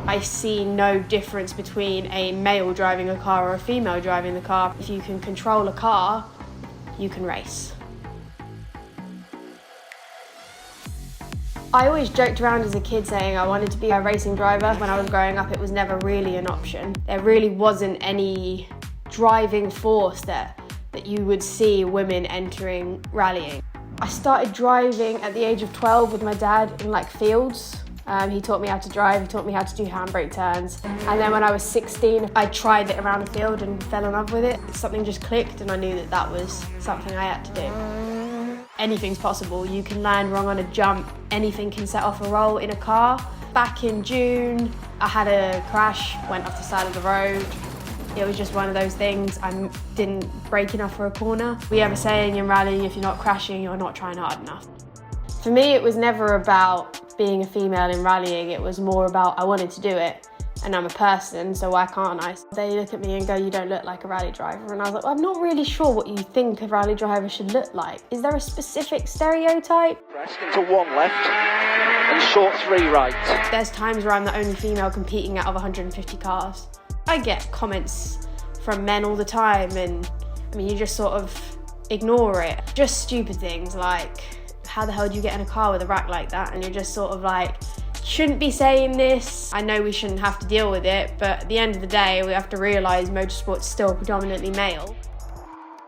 I see no difference between a male driving a car or a female driving the car. If you can control a car, you can race. I always joked around as a kid saying I wanted to be a racing driver. When I was growing up, it was never really an option. There really wasn't any driving force that you would see women entering rallying. I started driving at the age of 12 with my dad in fields. He taught me how to drive, he taught me how to do handbrake turns. And then when I was 16, I tried it around the field and fell in love with it. Something just clicked and I knew that that was something I had to do. Anything's possible. You can land wrong on a jump. Anything can set off a roll in a car. Back in June, I had a crash, went off the side of the road. It was just one of those things. I didn't brake enough for a corner. We have a saying in rallying, if you're not crashing, you're not trying hard enough. For me, it was never about being a female in rallying. It was more about I wanted to do it. And I'm a person, so why can't I? They look at me and go, you don't look like a rally driver. And I was like, well, I'm not really sure what you think a rally driver should look like. Is there a specific stereotype? Rest into 1 left and short 3 right. There's times where I'm the only female competing out of 150 cars. I get comments from men all the time and you just sort of ignore it. Just stupid things like, how the hell do you get in a car with a rack like that? And you're just sort of like, shouldn't be saying this. I know we shouldn't have to deal with it, but at the end of the day, we have to realise motorsport's still predominantly male.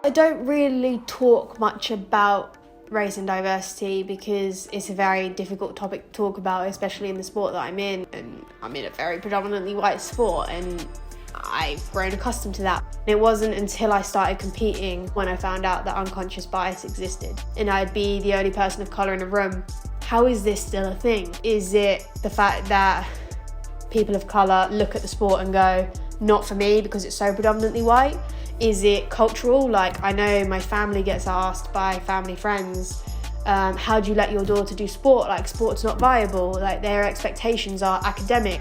I don't really talk much about race and diversity because it's a very difficult topic to talk about, especially in the sport that I'm in. And I'm in a very predominantly white sport and I've grown accustomed to that. It wasn't until I started competing when I found out that unconscious bias existed and I'd be the only person of colour in a room. How is this still a thing? Is it the fact that people of colour look at the sport and go, not for me because it's so predominantly white? Is it cultural? I know my family gets asked by family friends, how do you let your daughter do sport? Sport's not viable. Their expectations are academic.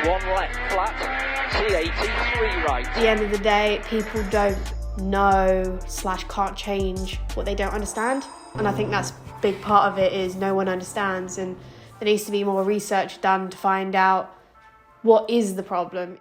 1 left flat, T80, 3 right. At the end of the day, people don't know / can't change what they don't understand. And I think that's a big part of it is no one understands and there needs to be more research done to find out what is the problem.